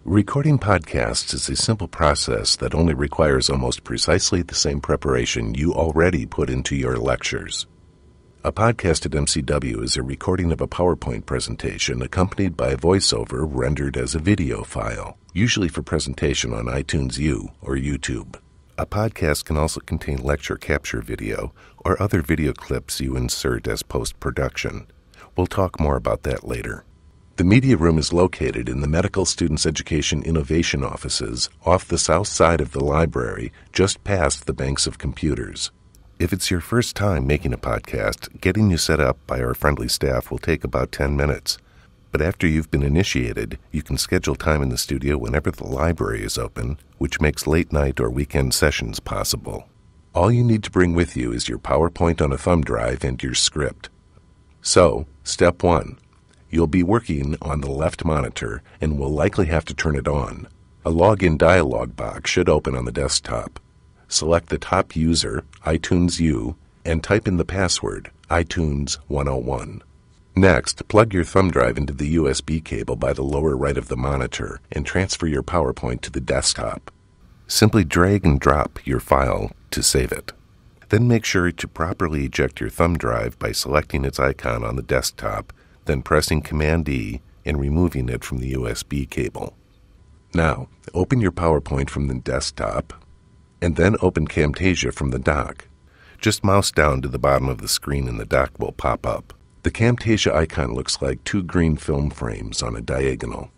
Recording podcasts is a simple process that only requires almost precisely the same preparation you already put into your lectures. A podcast at MCW is a recording of a PowerPoint presentation accompanied by a voiceover rendered as a video file, usually for presentation on iTunes U or YouTube. A podcast can also contain lecture capture video or other video clips you insert as post-production. We'll talk more about that later. The media room is located in the Medical Students Education Innovation offices off the south side of the library, just past the banks of computers. If it's your first time making a podcast, getting you set up by our friendly staff will take about 10 minutes. But after you've been initiated, you can schedule time in the studio whenever the library is open, which makes late night or weekend sessions possible. All you need to bring with you is your PowerPoint on a thumb drive and your script. So, step 1. You'll be working on the left monitor and will likely have to turn it on. A login dialog box should open on the desktop. Select the top user, iTunes U, and type in the password, iTunes 101. Next, plug your thumb drive into the USB cable by the lower right of the monitor and transfer your PowerPoint to the desktop. Simply drag and drop your file to save it. Then make sure to properly eject your thumb drive by selecting its icon on the desktop, then pressing Command-E and removing it from the USB cable. Now, open your PowerPoint from the desktop, and then open Camtasia from the dock. Just mouse down to the bottom of the screen and the dock will pop up. The Camtasia icon looks like two green film frames on a diagonal.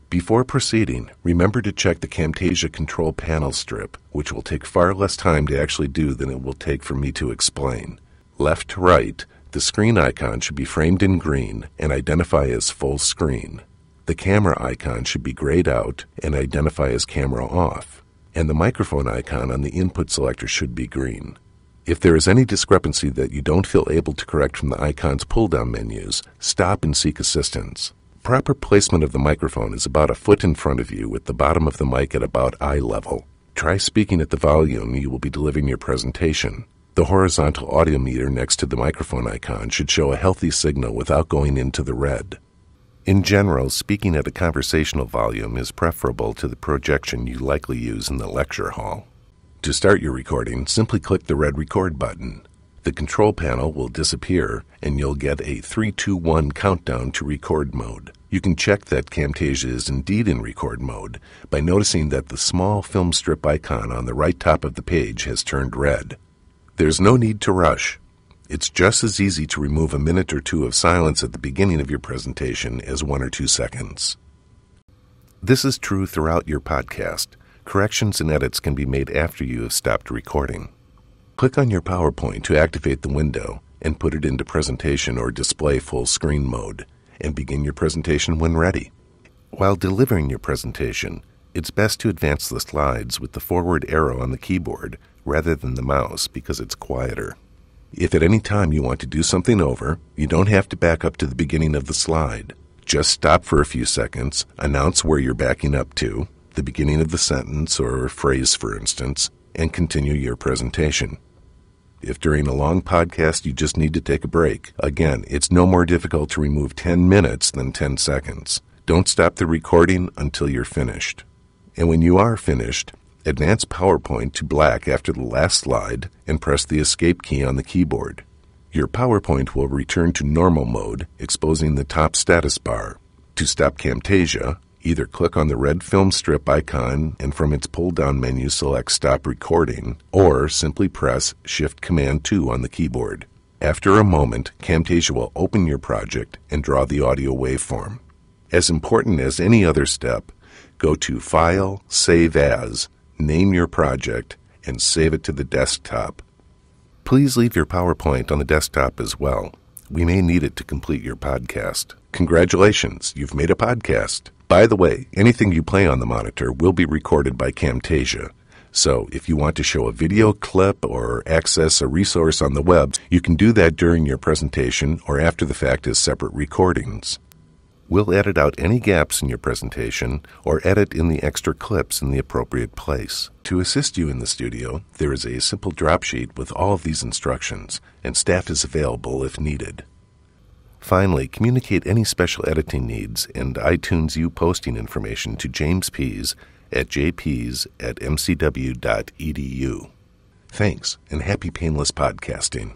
Before proceeding, remember to check the Camtasia control panel strip, which will take far less time to actually do than it will take for me to explain. Left to right, the screen icon should be framed in green and identify as full screen. The camera icon should be grayed out and identify as camera off. And the microphone icon on the input selector should be green. If there is any discrepancy that you don't feel able to correct from the icon's pull-down menus, stop and seek assistance. Proper placement of the microphone is about a foot in front of you with the bottom of the mic at about eye level. Try speaking at the volume you will be delivering your presentation. The horizontal audio meter next to the microphone icon should show a healthy signal without going into the red. In general, speaking at a conversational volume is preferable to the projection you likely use in the lecture hall. To start your recording, simply click the red record button. The control panel will disappear, and you'll get a 3-2-1 countdown to record mode. You can check that Camtasia is indeed in record mode by noticing that the small film strip icon on the right top of the page has turned red. There's no need to rush. It's just as easy to remove a minute or two of silence at the beginning of your presentation as 1 or 2 seconds. This is true throughout your podcast. Corrections and edits can be made after you have stopped recording. Click on your PowerPoint to activate the window and put it into presentation or display full screen mode, and begin your presentation when ready. While delivering your presentation, it's best to advance the slides with the forward arrow on the keyboard rather than the mouse because it's quieter. If at any time you want to do something over, you don't have to back up to the beginning of the slide. Just stop for a few seconds, announce where you're backing up to, the beginning of the sentence or phrase for instance, and continue your presentation. If during a long podcast you just need to take a break, again, it's no more difficult to remove 10 minutes than 10 seconds. Don't stop the recording until you're finished. And when you are finished, advance PowerPoint to black after the last slide and press the Escape key on the keyboard. Your PowerPoint will return to normal mode, exposing the top status bar. To stop Camtasia, either click on the red film strip icon and from its pull-down menu select Stop Recording, or simply press Shift-Command-2 on the keyboard. After a moment, Camtasia will open your project and draw the audio waveform. As important as any other step, go to File, Save As, name your project, and save it to the desktop. Please leave your PowerPoint on the desktop as well. We may need it to complete your podcast. Congratulations, you've made a podcast. By the way, anything you play on the monitor will be recorded by Camtasia. So if you want to show a video clip or access a resource on the web, you can do that during your presentation or after the fact as separate recordings. We'll edit out any gaps in your presentation or edit in the extra clips in the appropriate place. To assist you in the studio, there is a simple drop sheet with all of these instructions, and staff is available if needed. Finally, communicate any special editing needs and iTunes U posting information to James Pease at jpease@mcw.edu. Thanks, and happy painless podcasting.